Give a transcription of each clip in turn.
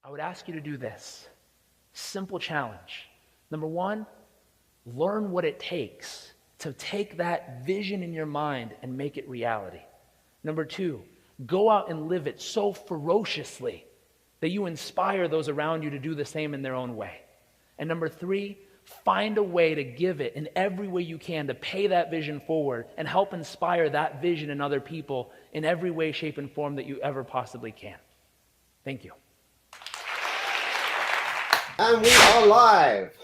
I would ask you to do this. Simple challenge. Number one, learn what it takes to take that vision in your mind and make it reality. Number two, go out and live it so ferociously that you inspire those around you to do the same in their own way. And number three, find a way to give it in every way you can to pay that vision forward and help inspire that vision in other people in every way, shape, and form that you ever possibly can. Thank you. And we are live.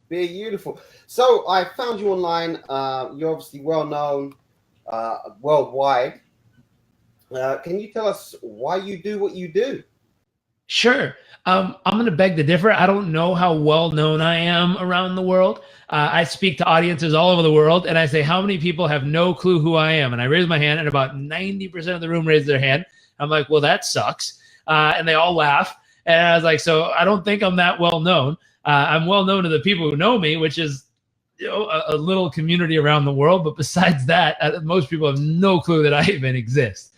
Beautiful. So I found you online. You're obviously well known worldwide. Can you tell us why you do what you do? Sure. I'm going to beg to differ. I don't know how well known I am around the world. I speak to audiences all over the world, and I say, how many people have no clue who I am? And I raise my hand, and about 90% of the room raise their hand. I'm like, well, that sucks. And they all laugh. And I was like, so I don't think I'm that well known. I'm well known to the people who know me, which is a little community around the world. But besides that, most people have no clue that I even exist.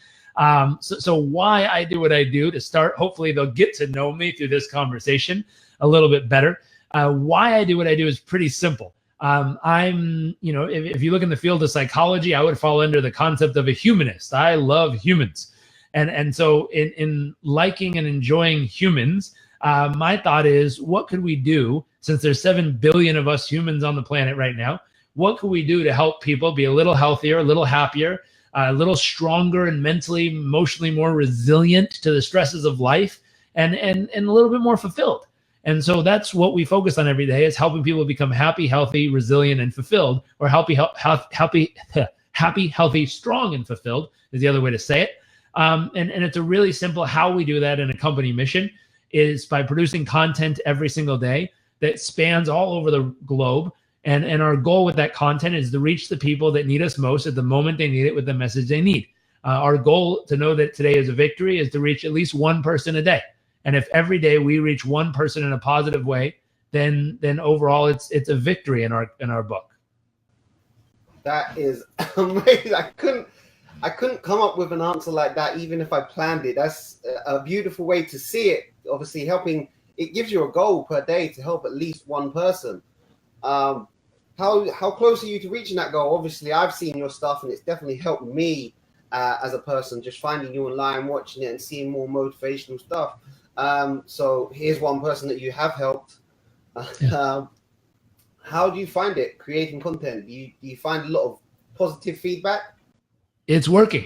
So why I do what I do, to start, hopefully they'll get to know me through this conversation a little bit better. Why I do what I do is pretty simple. If you look in the field of psychology, I would fall under the concept of a humanist. I love humans. And so in liking and enjoying humans, my thought is, what could we do, since there's 7 billion of us humans on the planet right now, what could we do to help people be a little healthier, a little happier, a little stronger and mentally, emotionally more resilient to the stresses of life, and a little bit more fulfilled. And so that's what we focus on every day, is helping people become happy, healthy, resilient, and fulfilled, or happy, healthy, strong, and fulfilled is the other way to say it. And it's a really simple how we do that in a company mission is by producing content every single day that spans all over the globe. And our goal with that content is to reach the people that need us most at the moment they need it with the message they need. Our goal, to know that today is a victory, is to reach at least one person a day. And if every day we reach one person in a positive way, then overall it's a victory in our book. That is amazing. I couldn't come up with an answer like that, even if I planned it. That's a beautiful way to see it. Obviously, it gives you a goal per day to help at least one person. How close are you to reaching that goal? Obviously, I've seen your stuff, and it's definitely helped me as a person, just finding you online, watching it, and seeing more motivational stuff. So here's one person that you have helped. How do you find it, creating content? Do you find a lot of positive feedback? It's working.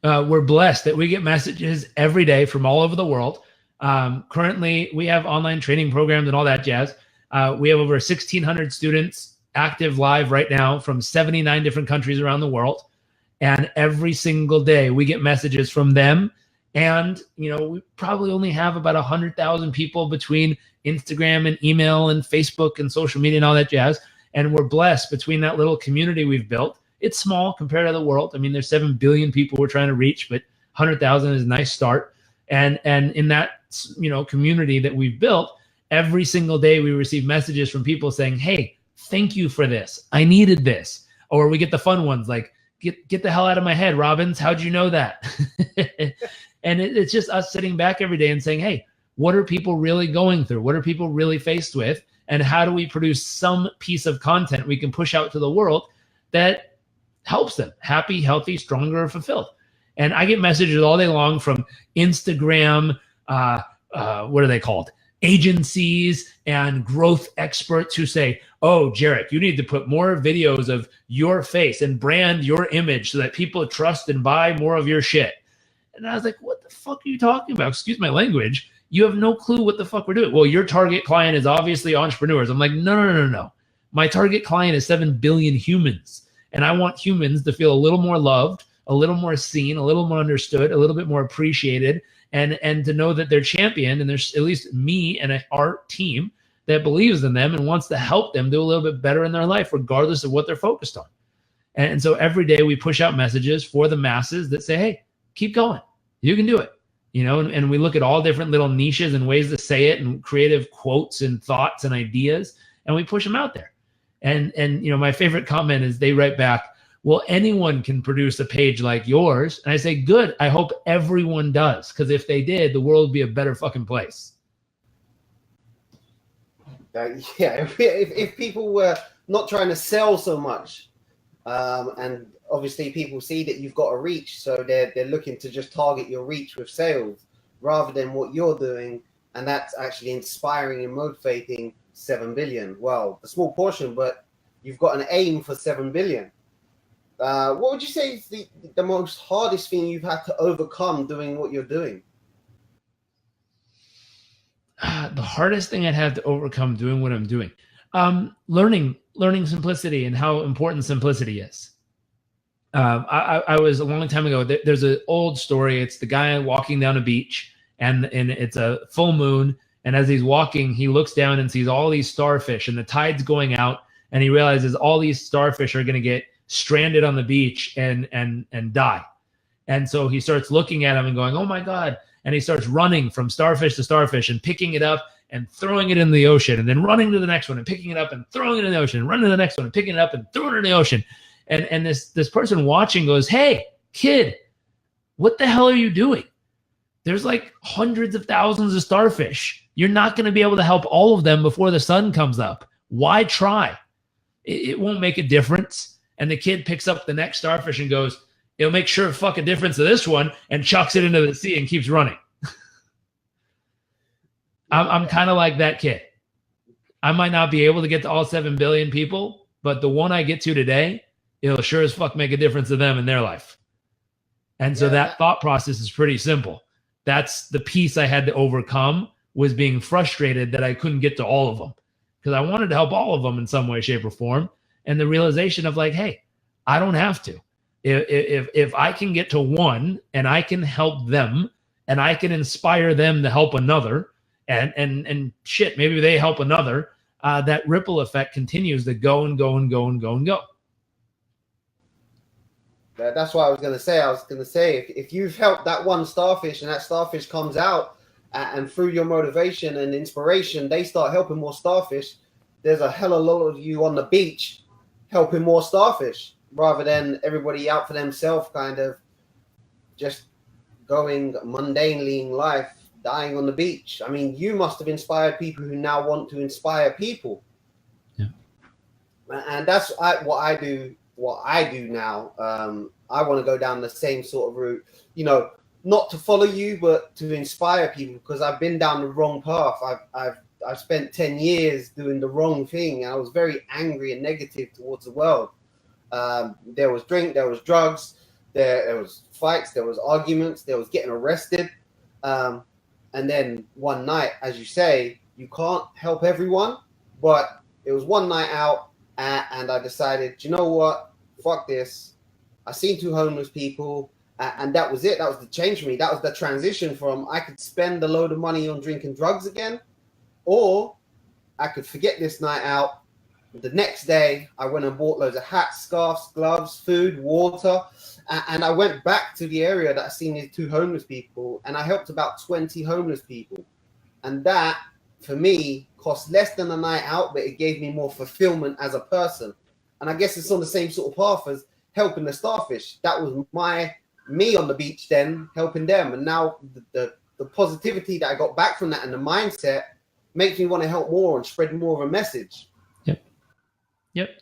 We're blessed that we get messages every day from all over the world. Currently, we have online training programs and all that jazz. We have over 1,600 students active live right now from 79 different countries around the world. And every single day we get messages from them. And, we probably only have about 100,000 people between Instagram and email and Facebook and social media and all that jazz. And we're blessed between that little community we've built. It's small compared to the world. I mean, there's 7 billion people we're trying to reach, but 100,000 is a nice start. And in that, community that we've built, every single day we receive messages from people saying, hey, thank you for this. I needed this. Or we get the fun ones like, get the hell out of my head, Robbins. How'd you know that? And it's just us sitting back every day and saying, hey, what are people really going through? What are people really faced with? And how do we produce some piece of content we can push out to the world that helps them happy, healthy, stronger, fulfilled? And I get messages all day long from Instagram, what are they called? Agencies and growth experts who say, oh, Jairek, you need to put more videos of your face and brand your image so that people trust and buy more of your shit. And I was like, what the fuck are you talking about? Excuse my language. You have no clue what the fuck we're doing. Well, your target client is obviously entrepreneurs. I'm like, no. My target client is 7 billion humans. And I want humans to feel a little more loved, a little more seen, a little more understood, a little bit more appreciated, and to know that they're championed, and there's at least me and our team that believes in them and wants to help them do a little bit better in their life, regardless of what they're focused on. And so every day we push out messages for the masses that say, hey, keep going. You can do it. And we look at all different little niches and ways to say it and creative quotes and thoughts and ideas, and we push them out there. And my favorite comment is they write back, well, anyone can produce a page like yours. And I say, good. I hope everyone does. Because if they did, the world would be a better fucking place. Yeah, if people were not trying to sell so much, and obviously people see that you've got a reach, so they're looking to just target your reach with sales rather than what you're doing, and that's actually inspiring and motivating 7 billion. Well, a small portion, but you've got an aim for 7 billion. What would you say is the most hardest thing you've had to overcome doing what you're doing? The hardest thing I'd have to overcome doing what I'm doing, learning simplicity and how important simplicity is. I was a long time ago. There's an old story. It's the guy walking down a beach, and it's a full moon. And as he's walking, he looks down and sees all these starfish, and the tide's going out, and he realizes all these starfish are going to get stranded on the beach and die. And so he starts looking at them and going, oh my God. And he starts running from starfish to starfish and picking it up and throwing it in the ocean, and then running to the next one and picking it up and throwing it in the ocean, and running to the next one and picking it up and throwing it in the ocean. And this person watching goes, hey, kid, what the hell are you doing? There's like hundreds of thousands of starfish. You're not going to be able to help all of them before the sun comes up. Why try? It won't make a difference. And the kid picks up the next starfish and goes, it'll make sure fuck a difference to this one, and chucks it into the sea and keeps running. I'm kind of like that kid. I might not be able to get to all 7 billion people, but the one I get to today, it'll sure as fuck make a difference to them in their life. And so that thought process is pretty simple. That's the piece I had to overcome, was being frustrated that I couldn't get to all of them, because I wanted to help all of them in some way, shape, or form. And the realization of like, hey, I don't have to. If I can get to one and I can help them and I can inspire them to help another, and shit, maybe they help another, that ripple effect continues to go and go and go and go and go. That's what I was going to say. I was going to say, if you've helped that one starfish and that starfish comes out, and through your motivation and inspiration, they start helping more starfish, there's a hell of a lot of you on the beach helping more starfish, rather than everybody out for themselves, kind of just going mundanely in life, dying on the beach. I mean, you must have inspired people who now want to inspire people. Yeah. And that's what I do now. I want to go down the same sort of route, not to follow you, but to inspire people, because I've been down the wrong path. I've spent 10 years doing the wrong thing. I was very angry and negative towards the world. There was drink, there was drugs, there was fights, there was arguments, there was getting arrested. And then one night, as you say, you can't help everyone, but it was one night out, and I decided, you know what, fuck this. I seen 2 homeless people, and that was it. That was the change for me. That was the transition from I could spend a load of money on drinking drugs again, or I could forget this night out. The next day, I went and bought loads of hats, scarves, gloves, food, water, and I went back to the area that I seen these 2 homeless people, and I helped about 20 homeless people. And that, for me, cost less than a night out, but it gave me more fulfillment as a person. And I guess it's on the same sort of path as helping the starfish. That was me on the beach then, helping them. And now the positivity that I got back from that and the mindset makes me want to help more and spread more of a message. Yep.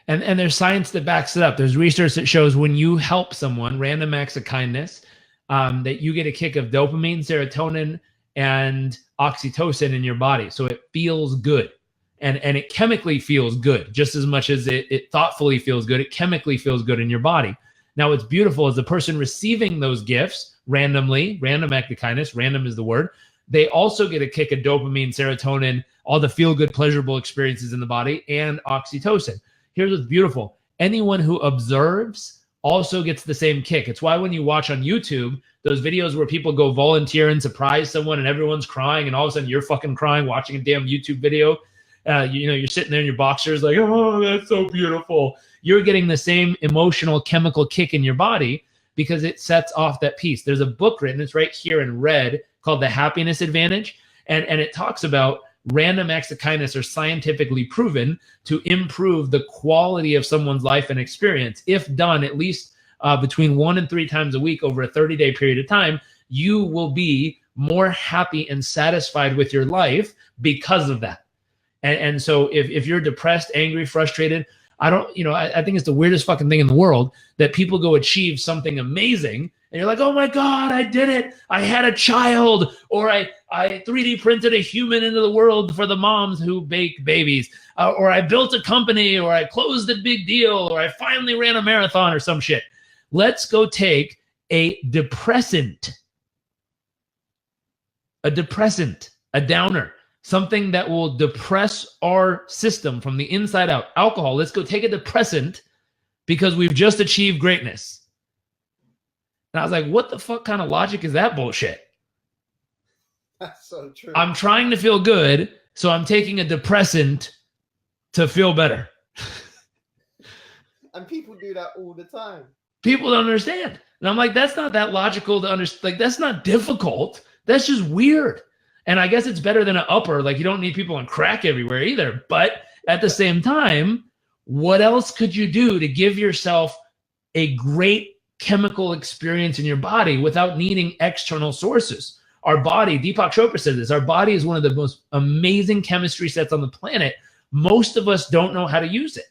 And there's science that backs it up. There's research that shows when you help someone, random acts of kindness, that you get a kick of dopamine, serotonin, and oxytocin in your body. So it feels good. And it chemically feels good just as much as it thoughtfully feels good. It chemically feels good in your body. Now, what's beautiful is the person receiving those gifts randomly, random act of kindness, random is the word, they also get a kick of dopamine, serotonin, all the feel-good, pleasurable experiences in the body, and oxytocin. Here's what's beautiful. Anyone who observes also gets the same kick. It's why when you watch on YouTube, those videos where people go volunteer and surprise someone and everyone's crying and all of a sudden you're fucking crying watching a damn YouTube video, you're sitting there in your boxers like, oh, that's so beautiful. You're getting the same emotional chemical kick in your body because it sets off that piece. There's a book written, it's right here in red, called The Happiness Advantage. And it talks about random acts of kindness are scientifically proven to improve the quality of someone's life and experience. If done at least between 1 and 3 times a week over a 30-day period of time, you will be more happy and satisfied with your life because of that. And so if you're depressed, angry, frustrated, I think it's the weirdest fucking thing in the world that people go achieve something amazing and you're like, oh my God, I did it. I had a child, or I 3D printed a human into the world for the moms who bake babies, or I built a company, or I closed a big deal, or I finally ran a marathon or some shit. Let's go take a depressant, a downer, something that will depress our system from the inside out. Alcohol, let's go take a depressant because we've just achieved greatness. And I was like, what the fuck kind of logic is that bullshit? That's so true. I'm trying to feel good, so I'm taking a depressant to feel better. And people do that all the time. People don't understand. And I'm like, that's not that logical to understand. Like, that's not difficult. That's just weird. And I guess it's better than an upper. Like, you don't need people on crack everywhere either. But at the same time, what else could you do to give yourself a great chemical experience in your body without needing external sources? Our body, Deepak Chopra said this, our body is one of the most amazing chemistry sets on the planet. Most of us don't know how to use it.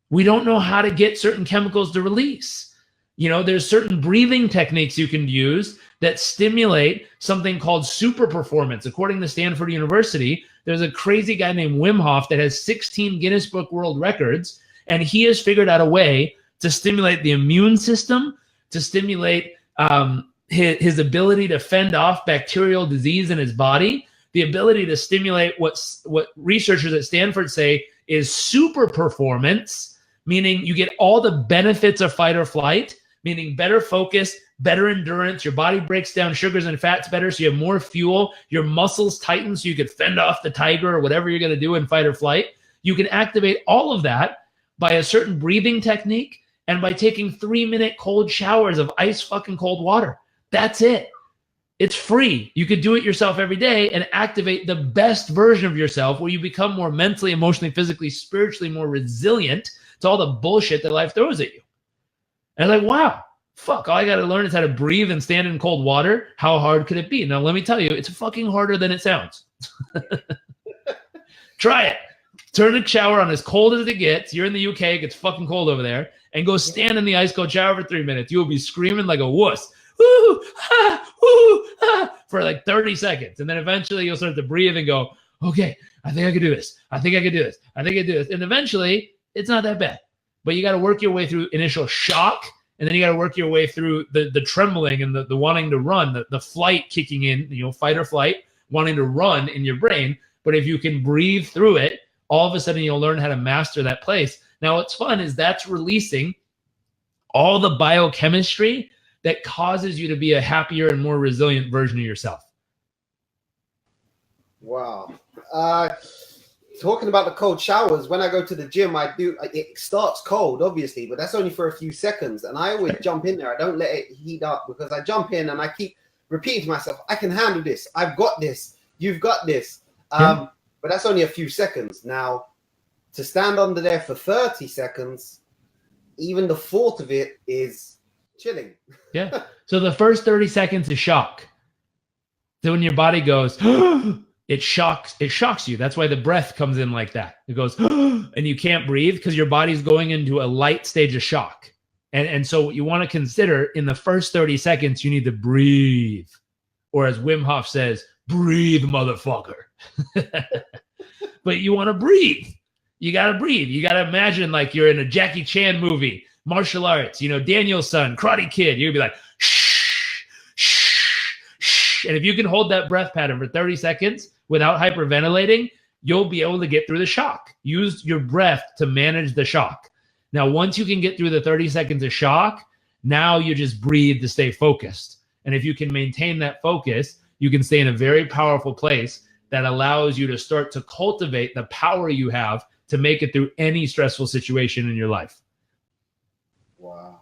We don't know how to get certain chemicals to release. You know, there's certain breathing techniques you can use that stimulate something called super performance. According to Stanford University, there's a crazy guy named Wim Hof that has 16 Guinness Book World Records, and he has figured out a way to stimulate the immune system, to stimulate his ability to fend off bacterial disease in his body, the ability to stimulate what researchers at Stanford say is super performance, meaning you get all the benefits of fight or flight, meaning better focus, better endurance, your body breaks down sugars and fats better so you have more fuel, your muscles tighten so you could fend off the tiger or whatever you're going to do in fight or flight. You can activate all of that by a certain breathing technique and by taking 3-minute cold showers of ice fucking cold water. That's it. It's free. You could do it yourself every day and activate the best version of yourself where you become more mentally, emotionally, physically, spiritually more resilient to all the bullshit that life throws at you. And I'm like, wow, fuck, all I got to learn is how to breathe and stand in cold water. How hard could it be? Now, let me tell you, it's fucking harder than it sounds. Try it. Turn the shower on as cold as it gets. You're in the UK, it gets fucking cold over there, and go stand in the ice cold shower for 3 minutes. You will be screaming like a wuss. Woo, ah, woo, ah, for like 30 seconds. And then eventually you'll start to breathe and go, okay, I think I could do this. I think I could do this. I think I could do this. And eventually it's not that bad. But you got to work your way through initial shock. And then you got to work your way through the trembling and the wanting to run, the flight kicking in, fight or flight, wanting to run in your brain. But if you can breathe through it, all of a sudden you'll learn how to master that place. Now, what's fun is that's releasing all the biochemistry that causes you to be a happier and more resilient version of yourself. Wow. Talking about the cold showers, when I go to the gym, it starts cold, obviously, but that's only for a few seconds. And I always jump in there. I don't let it heat up because I jump in and I keep repeating to myself, I can handle this. I've got this. You've got this. But that's only a few seconds. Now, to stand under there for 30 seconds, even the thought of it is chilling. Yeah. So the first 30 seconds is shock. So when your body goes, it shocks you. That's why the breath comes in like that. It goes, and you can't breathe because your body's going into a light stage of shock. And so what you want to consider in the first 30 seconds, you need to breathe. Or as Wim Hof says, breathe, motherfucker. But you want to breathe. You got to breathe. You got to imagine like you're in a Jackie Chan movie, martial arts, Daniel's son, Karate Kid. You'd be like, shh, shh, shh. And if you can hold that breath pattern for 30 seconds without hyperventilating, you'll be able to get through the shock. Use your breath to manage the shock. Now, once you can get through the 30 seconds of shock, now you just breathe to stay focused. And if you can maintain that focus, you can stay in a very powerful place that allows you to start to cultivate the power you have to make it through any stressful situation in your life. Wow.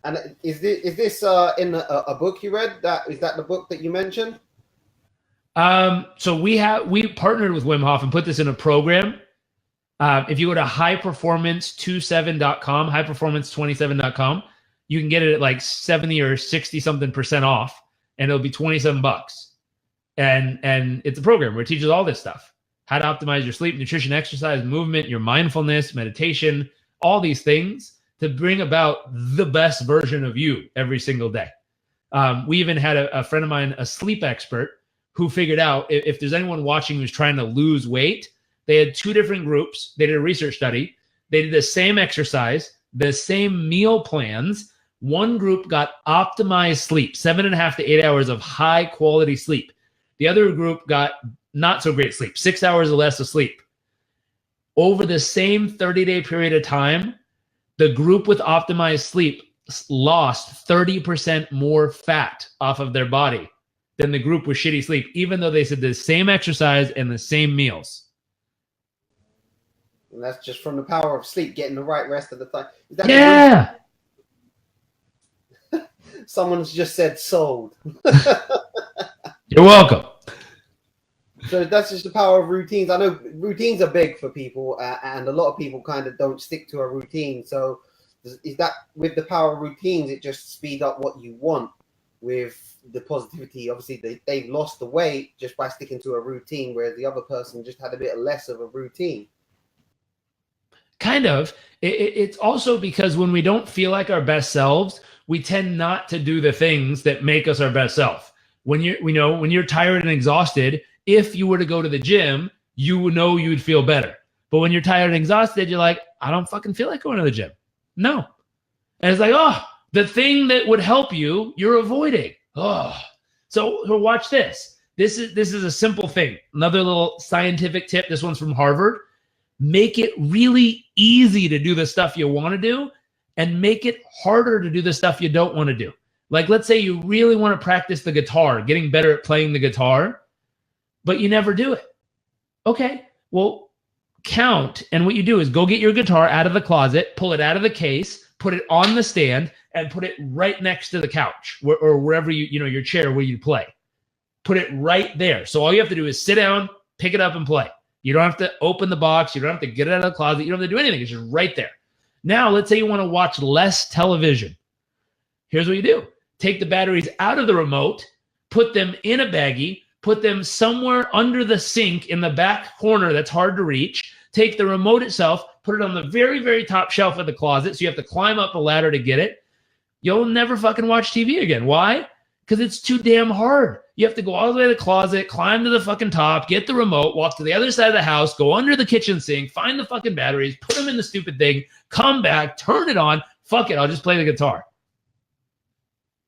And is this in a book you read? Is that the book that you mentioned? So we partnered with Wim Hof and put this in a program. If you go to highperformance27.com, highperformance27.com, you can get it at like 70 or 60 something % off, and it'll be $27. And it's a program where it teaches all this stuff: how to optimize your sleep, nutrition, exercise, movement, your mindfulness, meditation, all these things to bring about the best version of you every single day. We even had a friend of mine, a sleep expert, who figured out if there's anyone watching who's trying to lose weight, they had 2 different groups. They did a research study. They did the same exercise, the same meal plans. One group got optimized sleep, 7.5 to 8 hours of high quality sleep. The other group got not so great sleep, 6 hours or less of sleep. Over the same 30-day period of time, the group with optimized sleep lost 30% more fat off of their body than the group with shitty sleep, even though they said the same exercise and the same meals. And that's just from the power of sleep, getting the right rest of the time. Yeah. Someone's just said sold. You're welcome. So that's just the power of routines. I know routines are big for people, and a lot of people kind of don't stick to a routine. So is that with the power of routines, it just speed up what you want with the positivity? Obviously, they've lost the weight just by sticking to a routine, whereas the other person just had a bit less of a routine. Kind of. It's also because when we don't feel like our best selves, we tend not to do the things that make us our best self. When you're tired and exhausted, if you were to go to the gym, you know you'd feel better. But when you're tired and exhausted, you're like, I don't fucking feel like going to the gym. No. And it's like, oh, the thing that would help you, you're avoiding. Oh. So watch this. This is a simple thing. Another little scientific tip. This one's from Harvard. Make it really easy to do the stuff you want to do, and make it harder to do the stuff you don't want to do. Like, let's say you really want to practice the guitar, getting better at playing the guitar, but you never do it. Okay, well, count. And what you do is go get your guitar out of the closet, pull it out of the case, put it on the stand, and put it right next to the couch or wherever your chair where you play. Put it right there. So all you have to do is sit down, pick it up, and play. You don't have to open the box. You don't have to get it out of the closet. You don't have to do anything. It's just right there. Now, let's say you want to watch less television. Here's what you do. Take the batteries out of the remote, put them in a baggie, put them somewhere under the sink in the back corner that's hard to reach. Take the remote itself, put it on the very, very top shelf of the closet, so you have to climb up a ladder to get it. You'll never fucking watch TV again. Why? Because it's too damn hard. You have to go all the way to the closet, climb to the fucking top, get the remote, walk to the other side of the house, go under the kitchen sink, find the fucking batteries, put them in the stupid thing, come back, turn it on. Fuck it, I'll just play the guitar.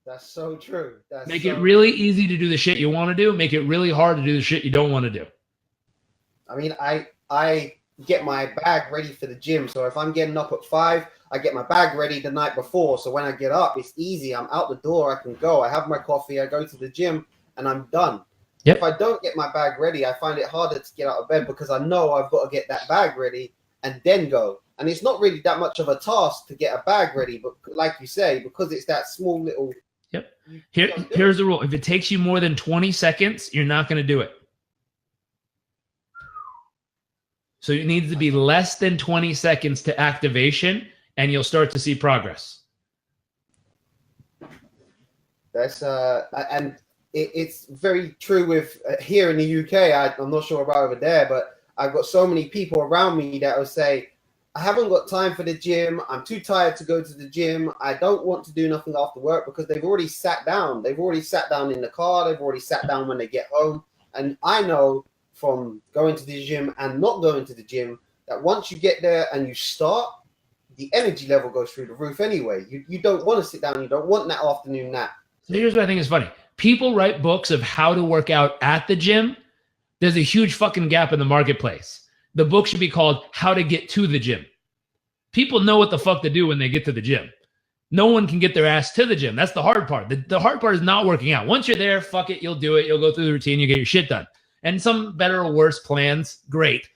That's so true. Make it really easy to do the shit you want to do. Make it really hard to do the shit you don't want to do. I mean, I get my bag ready for the gym. So if I'm getting up at 5, I get my bag ready the night before. So when I get up, it's easy. I'm out the door. I can go. I have my coffee. I go to the gym and I'm done. Yep. If I don't get my bag ready, I find it harder to get out of bed because I know I've got to get that bag ready and then go. And it's not really that much of a task to get a bag ready. But like you say, because it's that small little... Yep. Here's the rule. If it takes you more than 20 seconds, you're not going to do it. So it needs to be less than 20 seconds to activation, and you'll start to see progress. That's and it's very true with here in the UK. I'm not sure about over there, but I've got so many people around me that will say, I haven't got time for the gym. I'm too tired to go to the gym. I don't want to do nothing after work because they've already sat down. They've already sat down in the car. They've already sat down when they get home. And I know from going to the gym and not going to the gym that once you get there and you start, the energy level goes through the roof anyway. You don't want to sit down. You don't want that afternoon nap. So here's what I think is funny. People write books of how to work out at the gym. There's a huge fucking gap in the marketplace. The book should be called How to Get to the Gym. People know what the fuck to do when they get to the gym. No one can get their ass to the gym. That's the hard part. The hard part is not working out. Once you're there, fuck it, you'll do it. You'll go through the routine, you get your shit done. And some better or worse plans, great.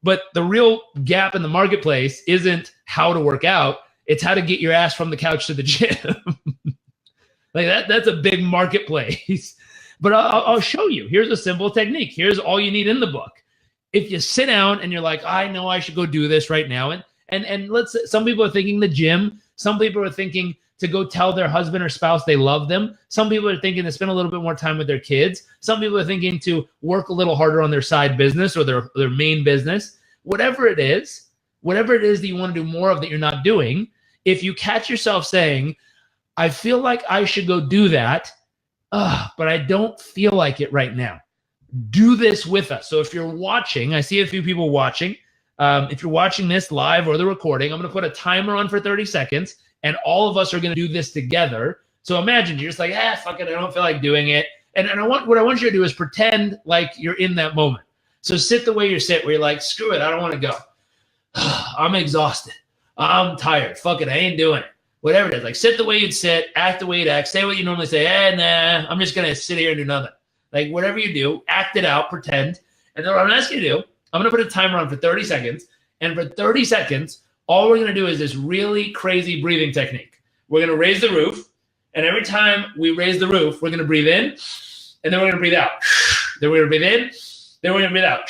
But the real gap in the marketplace isn't how to work out. It's how to get your ass from the couch to the gym. Like that's a big marketplace. But I'll show you. Here's a simple technique. Here's all you need in the book. If you sit down and you're like, I know I should go do this right now. And some people are thinking the gym. Some people are thinking to go tell their husband or spouse they love them. Some people are thinking to spend a little bit more time with their kids. Some people are thinking to work a little harder on their side business or their main business. Whatever it is that you want to do more of that you're not doing, if you catch yourself saying, I feel like I should go do that, but I don't feel like it right now. Do this with us. So if you're watching, I see a few people watching. If you're watching this live or the recording, I'm going to put a timer on for 30 seconds, and all of us are going to do this together. So imagine you're just like, fuck it, I don't feel like doing it. And what I want you to do is pretend like you're in that moment. So sit the way you sit, where you're like, screw it, I don't want to go. I'm exhausted. I'm tired. Fuck it, I ain't doing it. Whatever it is, like sit the way you'd sit, act the way you'd act, say what you normally say. Nah, I'm just going to sit here and do nothing. Like whatever you do, act it out, pretend. And then what I'm asking you to do, I'm going to put a timer on for 30 seconds. And for 30 seconds, all we're going to do is this really crazy breathing technique. We're going to raise the roof. And every time we raise the roof, we're going to breathe in. And then we're going to breathe out. Then we're going to breathe in. Then we're going to breathe out.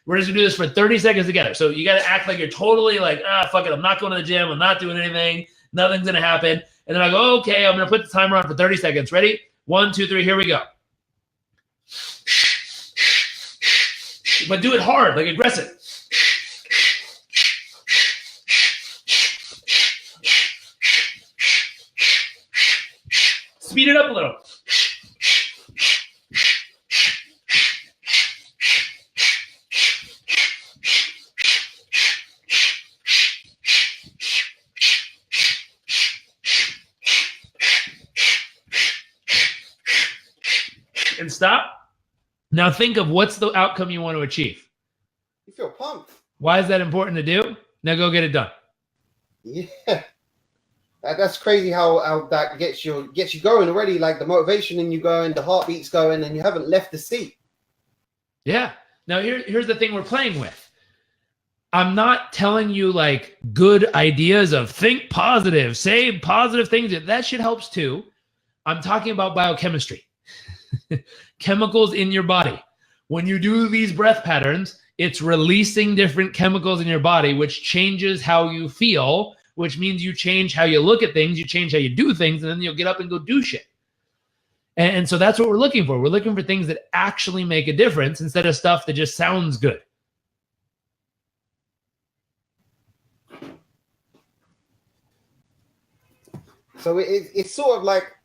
We're just going to do this for 30 seconds together. So you got to act like you're totally like, fuck it, I'm not going to the gym. I'm not doing anything. Nothing's going to happen. And then I go, okay, I'm going to put the timer on for 30 seconds. Ready? 1, 2, 3, here we go. But do it hard, like aggressive. Speed it up a little. And stop. Now think of what's the outcome you want to achieve. You feel pumped. Why is that important to do? Now go get it done. Yeah. That's crazy how that gets you going already, like the motivation in you going, the heartbeat's going, and you haven't left the seat. Yeah. Now here's the thing we're playing with. I'm not telling you like good ideas of think positive, say positive things. That shit helps too. I'm talking about biochemistry. Chemicals in your body. When you do these breath patterns, it's releasing different chemicals in your body, which changes how you feel, which means you change how you look at things, you change how you do things, and then you'll get up and go do shit. And so that's what we're looking for. We're looking for things that actually make a difference instead of stuff that just sounds good. So it's sort of like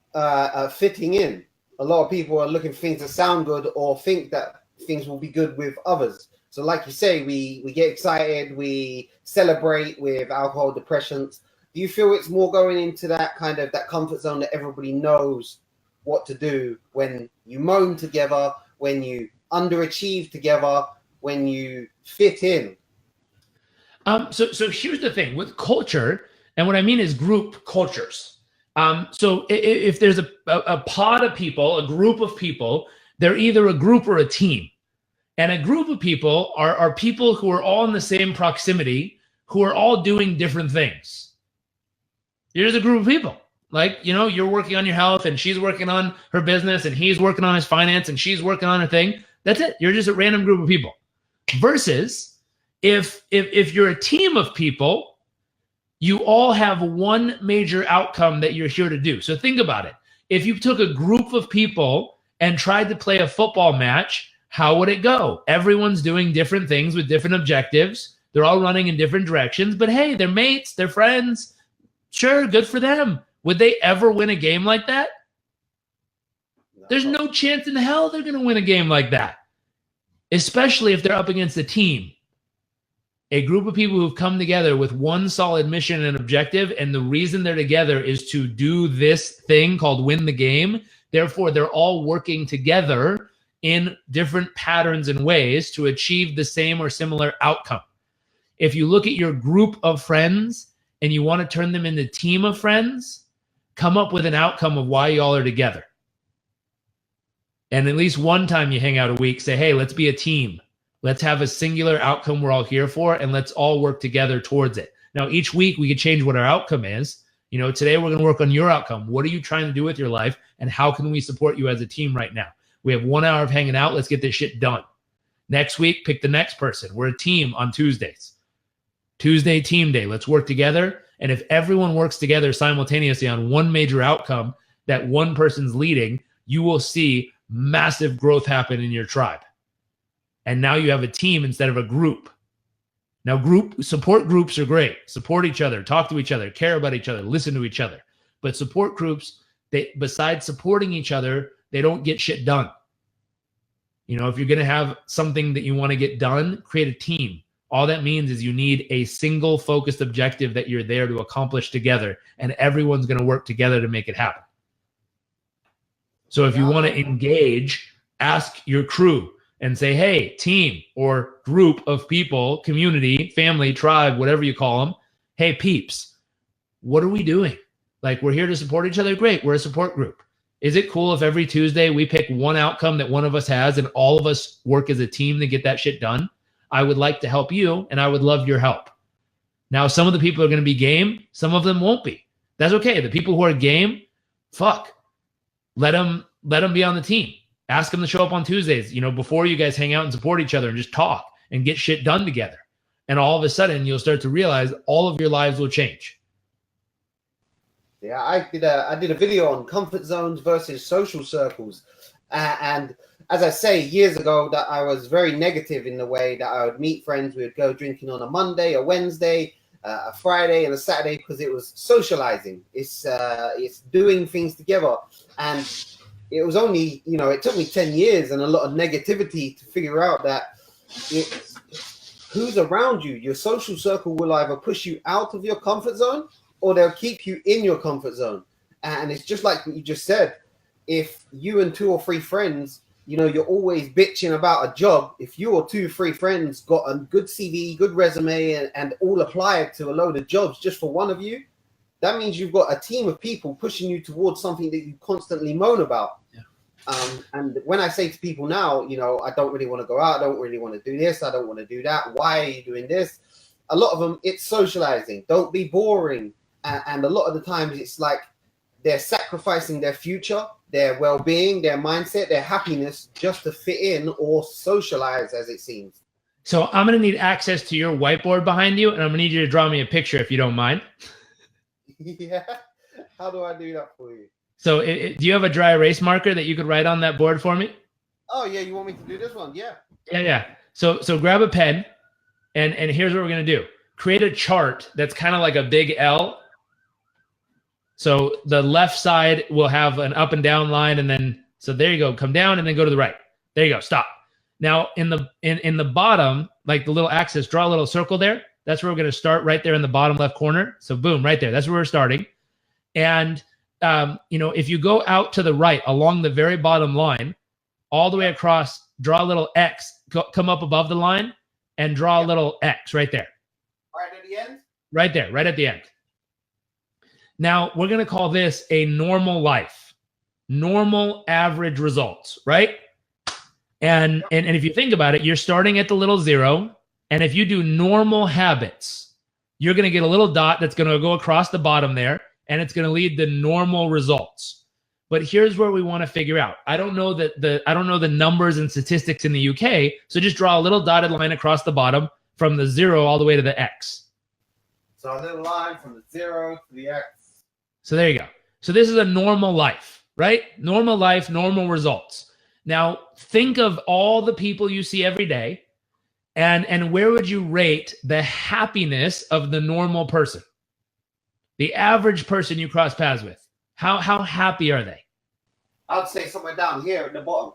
fitting in. A lot of people are looking for things that sound good or think that things will be good with others. So like you say, we get excited, we celebrate with alcohol, depressants. Do you feel it's more going into that kind of that comfort zone that everybody knows what to do when you moan together, when you underachieve together, when you fit in? So here's the thing with culture, and what I mean is group cultures. So if there's a pod of people, a group of people, they're either a group or a team. And a group of people are people who are all in the same proximity, who are all doing different things. Here's a group of people. Like, you're working on your health and she's working on her business and he's working on his finance and she's working on her thing. That's it. You're just a random group of people. Versus if you're a team of people, you all have one major outcome that you're here to do. So think about it. If you took a group of people and tried to play a football match, how would it go? Everyone's doing different things with different objectives. They're all running in different directions, but hey, they're mates, they're friends. Sure, good for them. Would they ever win a game like that? There's no chance in hell they're going to win a game like that, especially if they're up against a team. A group of people who've come together with one solid mission and objective, and the reason they're together is to do this thing called win the game. Therefore, they're all working together in different patterns and ways to achieve the same or similar outcome. If you look at your group of friends and you want to turn them into a team of friends, come up with an outcome of why y'all are together. And at least one time you hang out a week, say, hey, let's be a team. Let's have a singular outcome we're all here for, and let's all work together towards it. Now, each week we could change what our outcome is. Today we're going to work on your outcome. What are you trying to do with your life, and how can we support you as a team right now? We have 1 hour of hanging out. Let's get this shit done. Next week, pick the next person. We're a team on Tuesdays. Tuesday team day. Let's work together. And if everyone works together simultaneously on one major outcome that one person's leading, you will see massive growth happen in your tribe. And now you have a team instead of a group. Now, support groups are great. Support each other, talk to each other, care about each other, listen to each other. But support groups, besides supporting each other, they don't get shit done. You know, if you're going to have something that you want to get done, create a team. All that means is you need a single focused objective that you're there to accomplish together, and everyone's going to work together to make it happen. So if you want to engage, ask your crew and say, hey, team or group of people, community, family, tribe, whatever you call them. Hey, peeps, what are we doing? Like, we're here to support each other. Great. We're a support group. Is it cool if every Tuesday we pick one outcome that one of us has and all of us work as a team to get that shit done? I would like to help you, and I would love your help. Now, some of the people are going to be game. Some of them won't be. That's okay. The people who are game, fuck. Let them be on the team. Ask them to show up on Tuesdays, you know, before you guys hang out and support each other and just talk and get shit done together. And all of a sudden, you'll start to realize all of your lives will change. Yeah, I did a video on comfort zones versus social circles. And as I say, years ago, that I was very negative in the way that I would meet friends. We would go drinking on a Monday, a Wednesday, a Friday, and a Saturday because it was socializing. It's doing things together. And it was only, you know, it took me 10 years and a lot of negativity to figure out that it's who's around you. Your social circle will either push you out of your comfort zone or they'll keep you in your comfort zone. And it's just like what you just said. If you and 2 or 3 friends, you know, you're always bitching about a job. If you or 2 or 3 friends got a good CV, good resume, and all applied to a load of jobs just for one of you, that means you've got a team of people pushing you towards something that you constantly moan about. Yeah. And when I say to people now, you know, I don't really want to go out. I don't really want to do this. I don't want to do that. Why are you doing this? A lot of them, it's socializing. Don't be boring. And a lot of the times it's like they're sacrificing their future, their well-being, their mindset, their happiness just to fit in or socialize, as it seems. So I'm going to need access to your whiteboard behind you, and I'm going to need you to draw me a picture if you don't mind. Yeah. How do I do that for you? So do you have a dry erase marker that you could write on that board for me? Oh, yeah. You want me to do this one? Yeah. Yeah. So grab a pen, and here's what we're going to do. Create a chart that's kind of like a big L. So the left side will have an up and down line, and then, so there you go, come down and then go to the right. There you go, stop. Now in the bottom, like the little axis, draw a little circle there. That's where we're going to start, right there in the bottom left corner. So boom, right there. That's where we're starting. And, you know, if you go out to the right along the very bottom line, all the way across, draw a little X, come up above the line and draw a little X right there. Right at the end? Right there, right at the end. Now, we're going to call this a normal life, normal average results, right? And if you think about it, you're starting at the little 0. And if you do normal habits, you're going to get a little dot that's going to go across the bottom there, and it's going to lead to normal results. But here's where we want to figure out. I don't know the numbers and statistics in the UK, so just draw a little dotted line across the bottom from the 0 all the way to the X. So a little line from the 0 to the X. So there you go. So this is a normal life, right? Normal life, normal results. Now, think of all the people you see every day, and where would you rate the happiness of the normal person? The average person you cross paths with. How happy are they? I'd say somewhere down here at the bottom.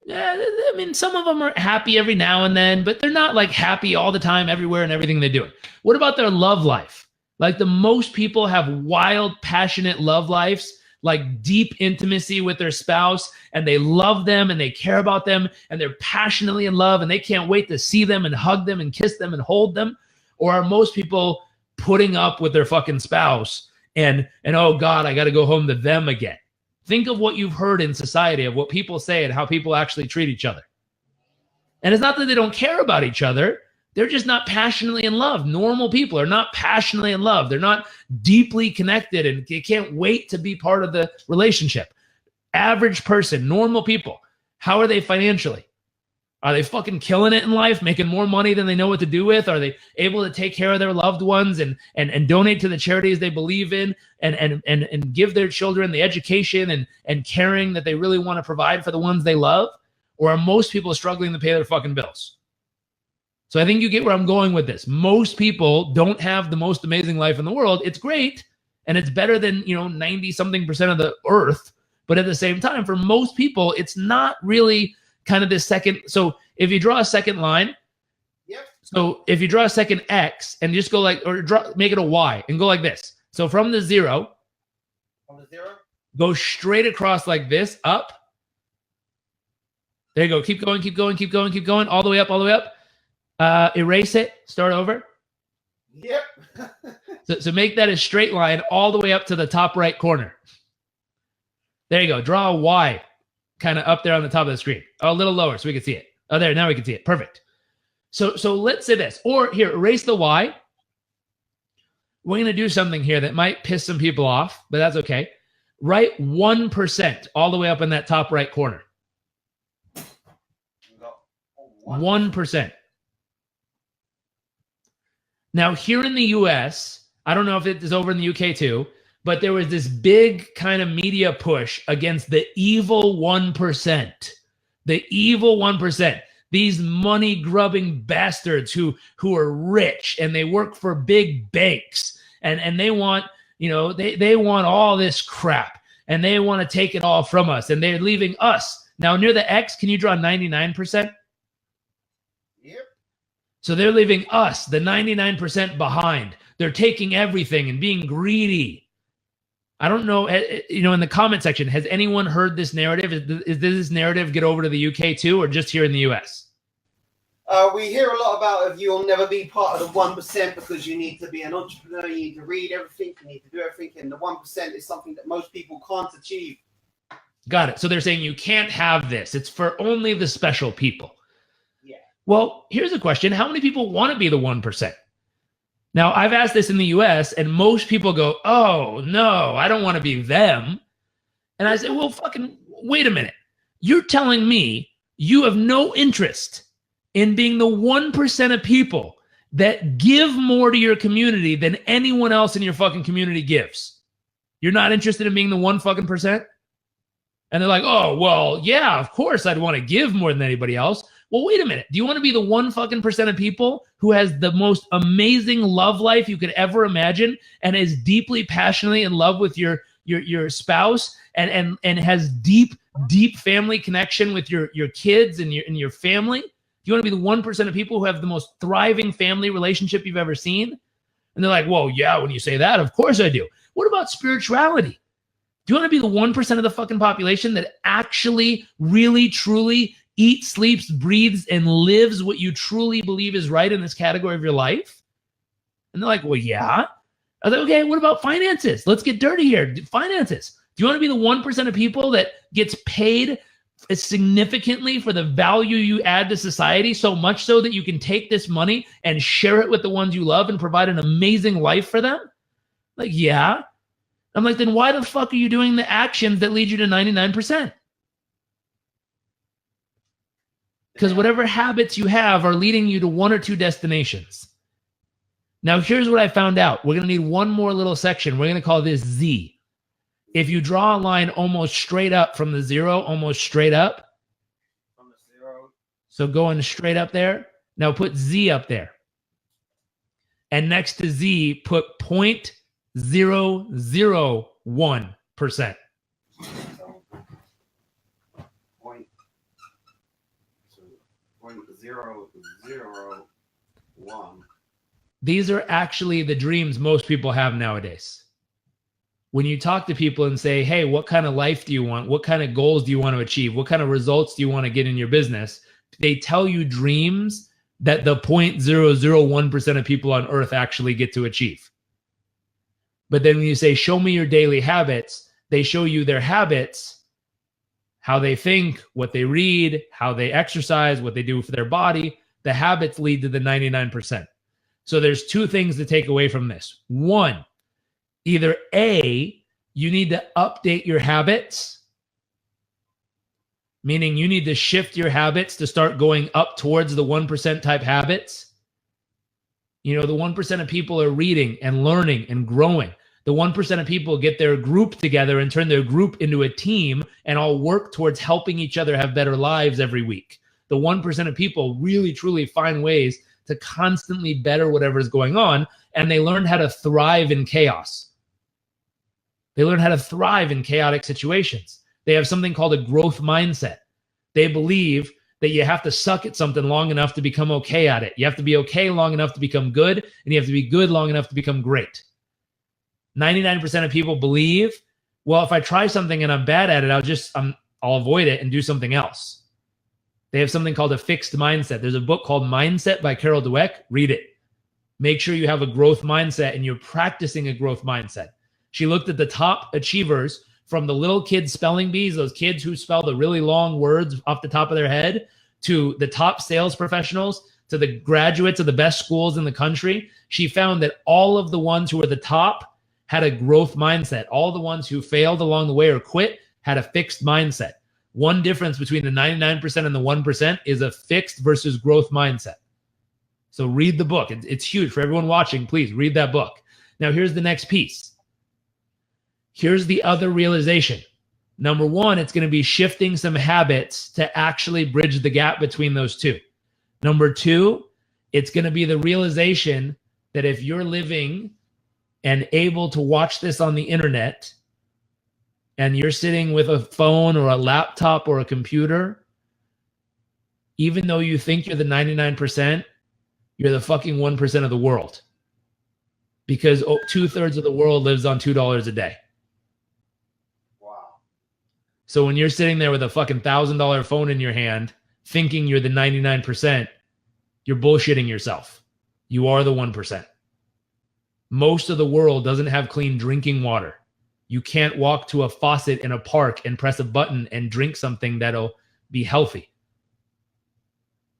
Yeah, I mean, some of them are happy every now and then, but they're not like happy all the time, everywhere, and everything they're doing. What about their love life? Like the most people have wild, passionate love lives, like deep intimacy with their spouse, and they love them and they care about them and they're passionately in love and they can't wait to see them and hug them and kiss them and hold them. Or are most people putting up with their fucking spouse and oh God, I got to go home to them again? Think of what you've heard in society of what people say and how people actually treat each other. And it's not that they don't care about each other. They're just not passionately in love. Normal people are not passionately in love. They're not deeply connected and they can't wait to be part of the relationship. Average person, normal people. How are they financially? Are they fucking killing it in life, making more money than they know what to do with? Are they able to take care of their loved ones and donate to the charities they believe in and give their children the education and caring that they really want to provide for the ones they love? Or are most people struggling to pay their fucking bills? So I think you get where I'm going with this. Most people don't have the most amazing life in the world. It's great, and it's better than 90-something% of the earth. But at the same time, for most people, it's not really kind of this second. So if you draw a second line, Yep. So if you draw a second X and just go make it a Y and go like this. So from the zero, go straight across like this, up. There you go. Keep going, keep going, keep going, keep going, all the way up, all the way up. Erase it, start over. Yep. So make that a straight line all the way up to the top right corner. There you go. Draw a Y kind of up there on the top of the screen. Oh, a little lower so we can see it. Oh, there. Now we can see it. Perfect. So let's say this. Or here, erase the Y. We're going to do something here that might piss some people off, but that's okay. Write 1% all the way up in that top right corner. 1%. Now, here in the US, I don't know if it is over in the UK too, but there was this big kind of media push against the evil 1%. The evil 1%. These money-grubbing bastards who are rich and they work for big banks and they want, they want all this crap and they want to take it all from us and they're leaving us. Now, near the X, can you draw 99%? Yep. So they're leaving us, the 99%, behind. They're taking everything and being greedy. I don't know, in the comment section, has anyone heard this narrative? Does this narrative get over to the UK too, or just here in the US? We hear a lot about if you'll never be part of the 1% because you need to be an entrepreneur, you need to read everything, you need to do everything, and the 1% is something that most people can't achieve. Got it. So they're saying you can't have this. It's for only the special people. Yeah. Well, here's a question. How many people want to be the 1%? Now, I've asked this in the US, and most people go, oh, no, I don't want to be them. And I say, well, fucking wait a minute. You're telling me you have no interest in being the 1% of people that give more to your community than anyone else in your fucking community gives. You're not interested in being the 1%? And they're like, oh, well, yeah, of course I'd want to give more than anybody else. Well, wait a minute. Do you want to be the 1% of people who has the most amazing love life you could ever imagine and is deeply passionately in love with your spouse and has deep family connection with your kids and your family? Do you want to be the 1% of people who have the most thriving family relationship you've ever seen? And they're like, well, yeah, when you say that, of course I do. What about spirituality? Do you want to be the 1% of the fucking population that actually, really, truly eats, sleeps, breathes, and lives what you truly believe is right in this category of your life? And they're like, well, yeah. I was like, okay, what about finances? Let's get dirty here. Finances. Do you want to be the 1% of people that gets paid significantly for the value you add to society, so much so that you can take this money and share it with the ones you love and provide an amazing life for them? Like, yeah. I'm like, then why the fuck are you doing the actions that lead you to 99%? Because whatever habits you have are leading you to one or two destinations. Now, here's what I found out. We're going to need one more little section. We're going to call this Z. If you draw a line almost straight up from the zero, almost straight up. From the zero. So going straight up there. Now put Z up there. And next to Z, put 0.001%. .001. These are actually the dreams most people have nowadays. When you talk to people and say, hey, what kind of life do you want? What kind of goals do you want to achieve? What kind of results do you want to get in your business? They tell you dreams that the 0.001% of people on earth actually get to achieve. But then when you say, show me your daily habits, they show you their habits, how they think, what they read, how they exercise, what they do for their body. The habits lead to the 99%. So there's two things to take away from this. One, either A, you need to update your habits, meaning you need to shift your habits to start going up towards the 1% type habits. You know, the 1% of people are reading and learning and growing. The 1% of people get their group together and turn their group into a team and all work towards helping each other have better lives every week. The 1% of people really, truly find ways to constantly better whatever is going on, and they learn how to thrive in chaos. They learn how to thrive in chaotic situations. They have something called a growth mindset. They believe that you have to suck at something long enough to become okay at it. You have to be okay long enough to become good, and you have to be good long enough to become great. 99% of people believe, well, if I try something and I'm bad at it, I'll avoid it and do something else. They have something called a fixed mindset. There's a book called Mindset by Dweck. Read it. Make sure you have a growth mindset and you're practicing a growth mindset. She looked at the top achievers, from the little kids spelling bees, those kids who spell the really long words off the top of their head, to the top sales professionals, to the graduates of the best schools in the country. She found that all of the ones who were the top had a growth mindset. All the ones who failed along the way or quit had a fixed mindset. One difference between the 99% and the 1% is a fixed versus growth mindset. So read the book. It's huge. For everyone watching, please read that book. Now, here's the next piece. Here's the other realization. Number one, it's going to be shifting some habits to actually bridge the gap between those two. Number two, it's going to be the realization that if you're living and able to watch this on the internet, and you're sitting with a phone or a laptop or a computer, even though you think you're the 99%, you're the fucking 1% of the world. Because 2/3 of the world lives on $2 a day. Wow. So when you're sitting there with a fucking $1,000 phone in your hand, thinking you're the 99%, you're bullshitting yourself. You are the 1%. Most of the world doesn't have clean drinking water. You can't walk to a faucet in a park and press a button and drink something that'll be healthy.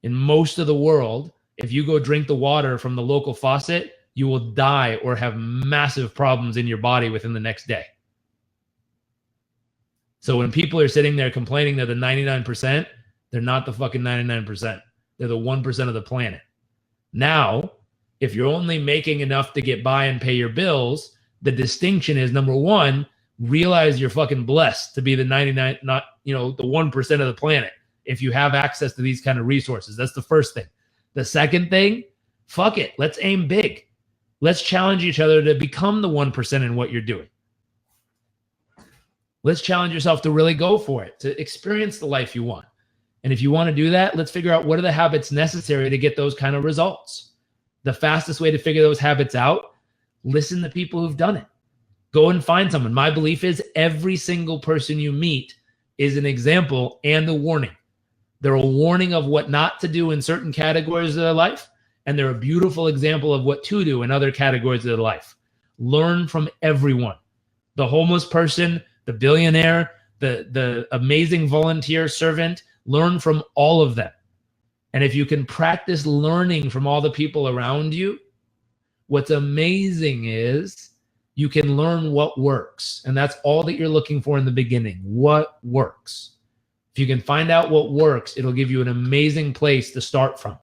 In most of the world, if you go drink the water from the local faucet, you will die or have massive problems in your body within the next day. So when people are sitting there complaining they're the 99%, they're not the fucking 99%. They're the 1% of the planet. Now, if you're only making enough to get by and pay your bills, the distinction is, number one, realize you're fucking blessed to be the 99, not, the 1% of the planet. If you have access to these kind of resources, that's the first thing. The second thing, fuck it. Let's aim big. Let's challenge each other to become the 1% in what you're doing. Let's challenge yourself to really go for it, to experience the life you want. And if you want to do that, let's figure out what are the habits necessary to get those kind of results. The fastest way to figure those habits out, listen to people who've done it. Go and find someone. My belief is every single person you meet is an example and a warning. They're a warning of what not to do in certain categories of their life, and they're a beautiful example of what to do in other categories of their life. Learn from everyone. The homeless person, the billionaire, the amazing volunteer servant, learn from all of them. And if you can practice learning from all the people around you, what's amazing is you can learn what works. And that's all that you're looking for in the beginning. What works? If you can find out what works, it'll give you an amazing place to start from.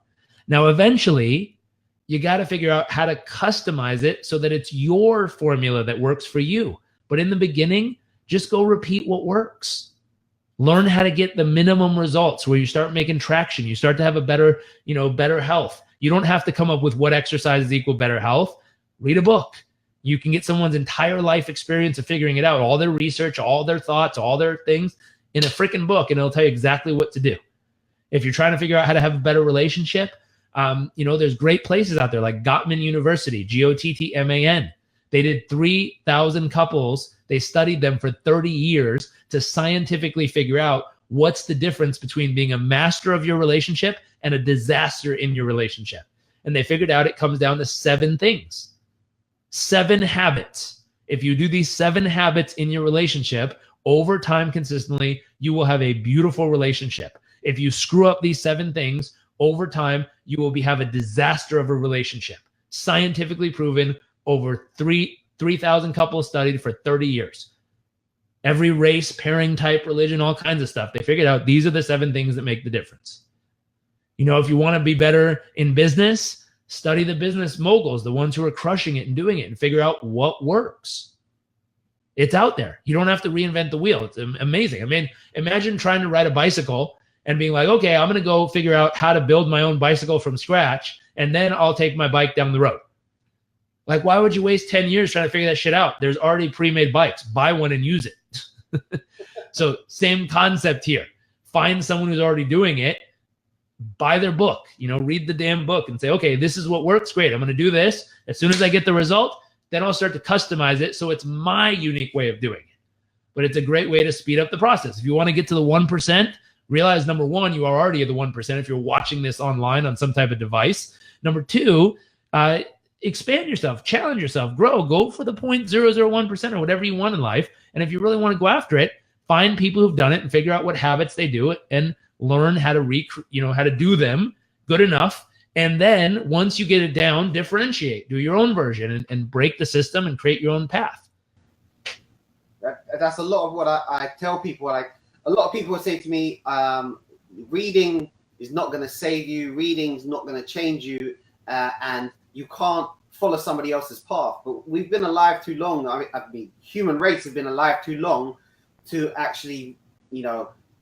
Now, eventually, you got to figure out how to customize it so that it's your formula that works for you. But in the beginning, just go repeat what works. Learn how to get the minimum results where you start making traction. You start to have a better, better health. You don't have to come up with what exercises equal better health. Read a book. You can get someone's entire life experience of figuring it out, all their research, all their thoughts, all their things in a freaking book, and it'll tell you exactly what to do. If you're trying to figure out how to have a better relationship, there's great places out there like Gottman University, Gottman. They did 3,000 couples. They studied them for 30 years to scientifically figure out what's the difference between being a master of your relationship and a disaster in your relationship. And they figured out it comes down to 7 things, 7 habits. If you do these 7 habits in your relationship over time consistently, you will have a beautiful relationship. If you screw up these 7 things over time, you will have a disaster of a relationship. Scientifically proven, over 3,000 couples studied for 30 years. every race, pairing type, religion, all kinds of stuff. They figured out these are the 7 things that make the difference. You know, if you want to be better in business, study the business moguls, the ones who are crushing it and doing it, and figure out what works. It's out there. You don't have to reinvent the wheel. It's amazing. I mean, imagine trying to ride a bicycle and being like, okay, I'm going to go figure out how to build my own bicycle from scratch, and then I'll take my bike down the road. Like, why would you waste 10 years trying to figure that shit out? There's already pre-made bikes. Buy one and use it. So same concept here. Find someone who's already doing it. Buy their book. You know, read the damn book and say, okay, this is what works. Great. I'm going to do this. As soon as I get the result, then I'll start to customize it so it's my unique way of doing it. But it's a great way to speed up the process. If you want to get to the 1%, realize, number one, you are already at the 1% if you're watching this online on some type of device. Number two, expand yourself, challenge yourself, grow, go for the 0.001% or whatever you want in life. And if you really want to go after it, find people who've done it and figure out what habits they do and learn how to how to do them good enough. And then once you get it down, differentiate, do your own version and break the system and create your own path. That's a lot of what I tell people. Like, a lot of people will say to me, reading is not going to save you. Reading is not going to change you. And you can't follow somebody else's path. But we've been alive too long. I mean, human race has been alive too long to actually,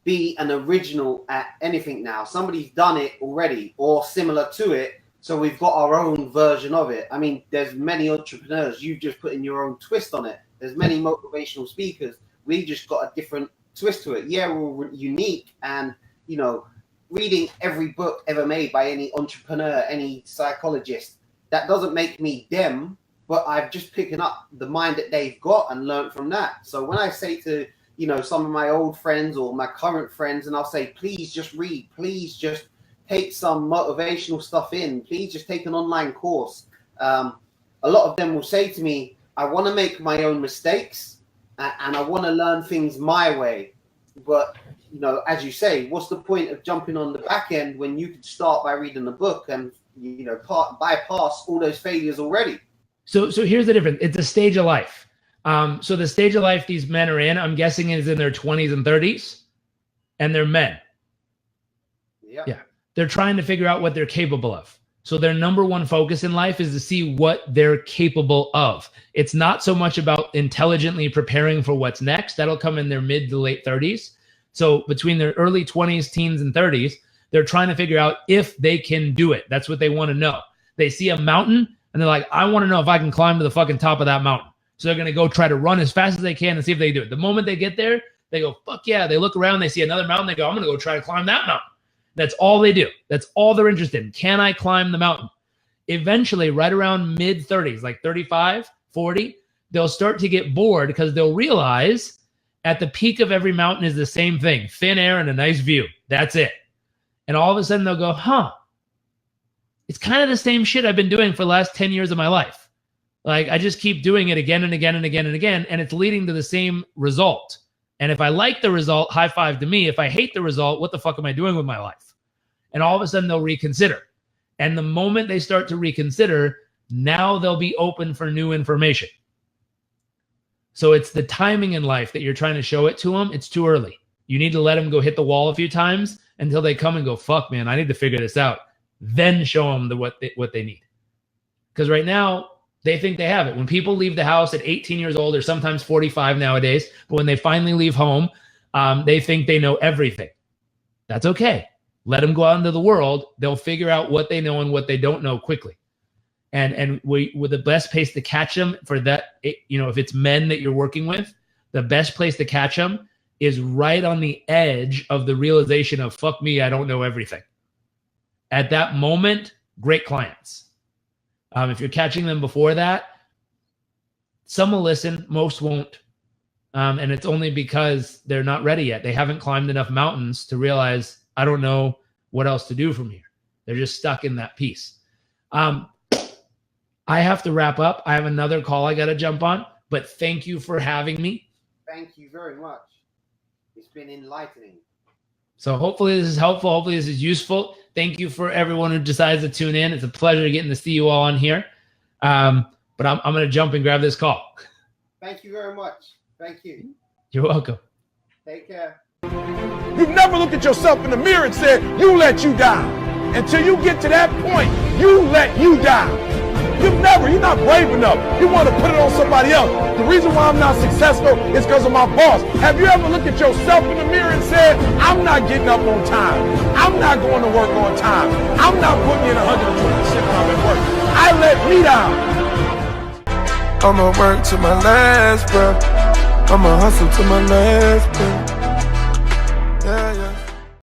be an original at anything now. Somebody's done it already or similar to it. So we've got our own version of it. I mean, there's many entrepreneurs. You've just put in your own twist on it. There's many motivational speakers. We just got a different twist to it. Yeah, we're unique. And, reading every book ever made by any entrepreneur, any psychologist, that doesn't make me them, but I've just picking up the mind that they've got and learned from that. So when I say to, some of my old friends or my current friends, and I'll say, please just read, please just take some motivational stuff in, please just take an online course. A lot of them will say to me, I want to make my own mistakes and I want to learn things my way. But, as you say, what's the point of jumping on the back end when you could start by reading the book and, bypass all those failures already? So here's the difference. It's a stage of life. So the stage of life these men are in, I'm guessing, is in their 20s and 30s, and they're men. Yeah. They're trying to figure out what they're capable of. So their number one focus in life is to see what they're capable of. It's not so much about intelligently preparing for what's next. That'll come in their mid to late 30s. So between their early 20s, teens, and 30s, they're trying to figure out if they can do it. That's what they want to know. They see a mountain and they're like, I want to know if I can climb to the fucking top of that mountain. So they're going to go try to run as fast as they can and see if they do it. The moment they get there, they go, fuck yeah. They look around, they see another mountain. They go, I'm going to go try to climb that mountain. That's all they do. That's all they're interested in. Can I climb the mountain? Eventually, right around mid 30s, like 35, 40, they'll start to get bored because they'll realize at the peak of every mountain is the same thing, thin air and a nice view. That's it. And all of a sudden they'll go, it's kind of the same shit I've been doing for the last 10 years of my life. Like, I just keep doing it again and again and again and again, and it's leading to the same result. And if I like the result, high five to me. If I hate the result, what the fuck am I doing with my life? And all of a sudden they'll reconsider. And the moment they start to reconsider, now they'll be open for new information. So it's the timing in life that you're trying to show it to them. It's too early. You need to let them go hit the wall a few times until they come and go, fuck, man, I need to figure this out. Then show them what they need. Because right now, they think they have it. When people leave the house at 18 years old, or sometimes 45 nowadays, but when they finally leave home, they think they know everything. That's okay. Let them go out into the world. They'll figure out what they know and what they don't know quickly. And we're the best place to catch them for that. If it's men that you're working with, the best place to catch them is right on the edge of the realization of, fuck me, I don't know everything. At that moment, great clients. If you're catching them before that, some will listen, most won't. And it's only because they're not ready yet. They haven't climbed enough mountains to realize, I don't know what else to do from here. They're just stuck in that piece. I have to wrap up. I have another call I got to jump on, but thank you for having me. Thank you very much. It's been enlightening. So hopefully this is helpful. Hopefully this is useful. Thank you for everyone who decides to tune in. It's a pleasure getting to see you all on here. But I'm going to jump and grab this call. Thank you very much. Thank you. You're welcome. Take care. You've never looked at yourself in the mirror and said, you let you down. Until you get to that point, you let you down. You're not brave enough. You want to put it on somebody else. The reason why I'm not successful is because of my boss. Have you ever looked at yourself in the mirror and said, I'm not getting up on time. I'm not going to work on time. I'm not putting in 120% when I'm at work. I let me down. I'ma work to my last breath. I'ma hustle to my last breath.